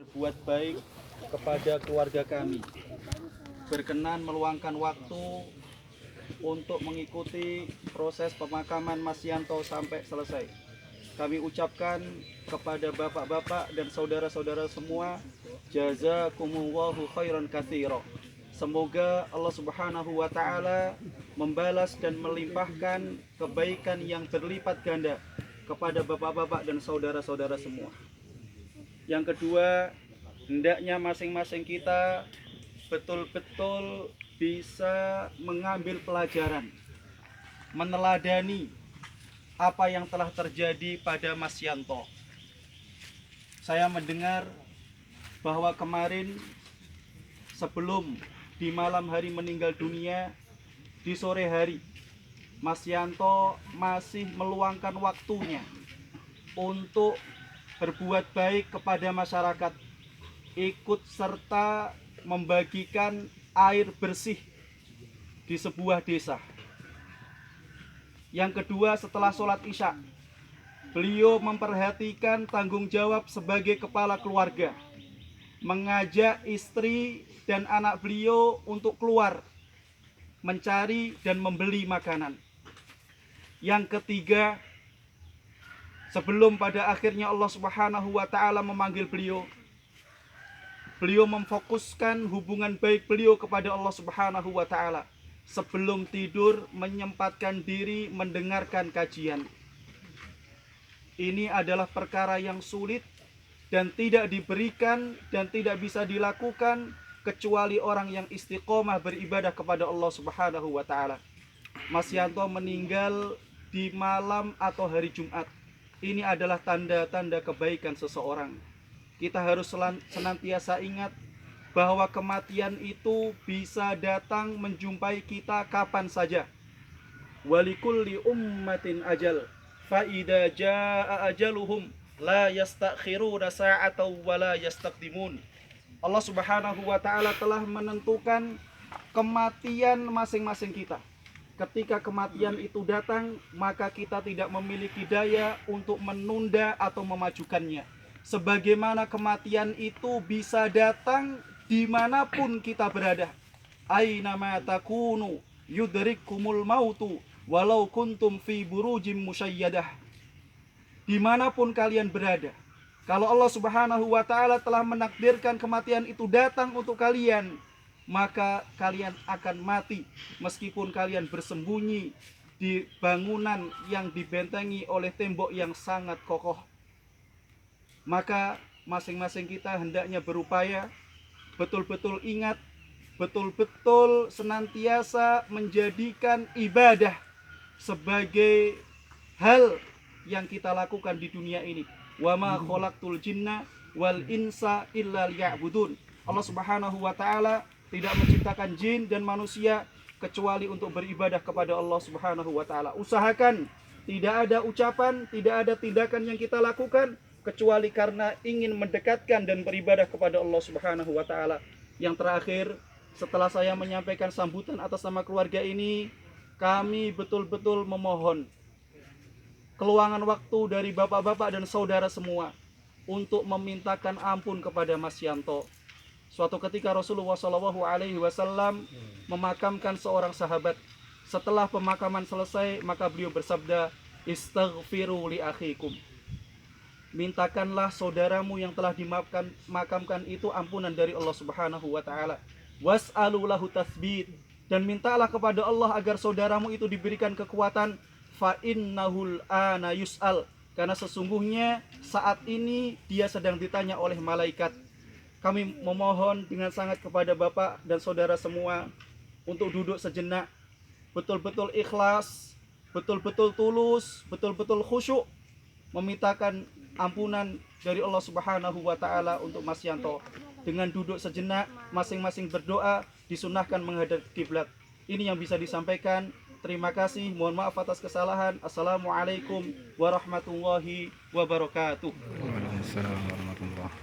berbuat baik kepada keluarga kami, berkenan meluangkan waktu untuk mengikuti proses pemakaman Mas Yanto sampai selesai. Kami ucapkan kepada bapak-bapak dan saudara-saudara semua, jazakumullahu khairan katsira. Semoga Allah Subhanahu wa taala membalas dan melimpahkan kebaikan yang berlipat ganda kepada bapak-bapak dan saudara-saudara semua. Yang kedua, hendaknya masing-masing kita betul-betul bisa mengambil pelajaran, meneladani apa yang telah terjadi pada Mas Yanto. Saya mendengar bahwa kemarin sebelum di malam hari meninggal dunia, di sore hari Mas Yanto masih meluangkan waktunya untuk berbuat baik kepada masyarakat, ikut serta membagikan air bersih di sebuah desa. Yang kedua, setelah sholat isya, beliau memperhatikan tanggung jawab sebagai kepala keluarga, mengajak istri dan anak beliau untuk keluar mencari dan membeli makanan. Yang ketiga, sebelum pada akhirnya Allah Subhanahu wa taala memanggil beliau memfokuskan hubungan baik beliau kepada Allah Subhanahu wa taala. Sebelum tidur menyempatkan diri mendengarkan kajian. Ini adalah perkara yang sulit dan tidak diberikan dan tidak bisa dilakukan kecuali orang yang istiqomah beribadah kepada Allah Subhanahu wa taala. Mas Yanto meninggal di malam atau hari Jumat. Ini adalah tanda-tanda kebaikan seseorang. Kita harus senantiasa ingat bahwa kematian itu bisa datang menjumpai kita kapan saja. Walikulli ummatin ajal, fa idza jaa ajaluhum la yastakhiruna sa'atan wa la yastaqdimun. Allah Subhanahu wa taala telah menentukan kematian masing-masing kita. Ketika kematian itu datang, maka kita tidak memiliki daya untuk menunda atau memajukannya. Sebagaimana kematian itu bisa datang dimanapun kita berada. Ainama takunu yudrikkumul mautu walau kuntum fi burujim musyayyadah. Dimanapun kalian berada, kalau Allah Subhanahu wa taala telah menakdirkan kematian itu datang untuk kalian, maka kalian akan mati meskipun kalian bersembunyi di bangunan yang dibentengi oleh tembok yang sangat kokoh. Maka masing-masing kita hendaknya berupaya betul-betul ingat, betul-betul senantiasa menjadikan ibadah sebagai hal yang kita lakukan di dunia ini. Wa ma khalaqtul jinna wal insa illa liya'budun. Allah Subhanahu wa taala tidak menciptakan jin dan manusia kecuali untuk beribadah kepada Allah Subhanahu wa taala. Usahakan tidak ada ucapan, tidak ada tindakan yang kita lakukan kecuali karena ingin mendekatkan dan beribadah kepada Allah Subhanahu wa taala. Yang terakhir, setelah saya menyampaikan sambutan atas nama keluarga ini, kami betul-betul memohon keluangan waktu dari bapak-bapak dan saudara semua untuk memintakan ampun kepada Mas Yanto. Suatu ketika Rasulullah SAW memakamkan seorang sahabat. Setelah pemakaman selesai, maka beliau bersabda, "Istaghfiru li akhikum." Mintakanlah saudaramu yang telah dimakamkan itu ampunan dari Allah Subhanahu wa taala. Was'alu lahu tatsbit, dan mintalah kepada Allah agar saudaramu itu diberikan kekuatan. Fa innahul ana yus'al, karena sesungguhnya saat ini dia sedang ditanya oleh malaikat. Kami memohon dengan sangat kepada Bapak dan saudara semua untuk duduk sejenak, betul-betul ikhlas, betul-betul tulus, betul-betul khusyuk, memintakan ampunan dari Allah Subhanahu wa taala untuk Mas Yanto. Dengan duduk sejenak, masing-masing berdoa, disunahkan menghadap kiblat. Ini yang bisa disampaikan. Terima kasih, mohon maaf atas kesalahan. Assalamualaikum warahmatullahi wabarakatuh. Waalaikumsalam.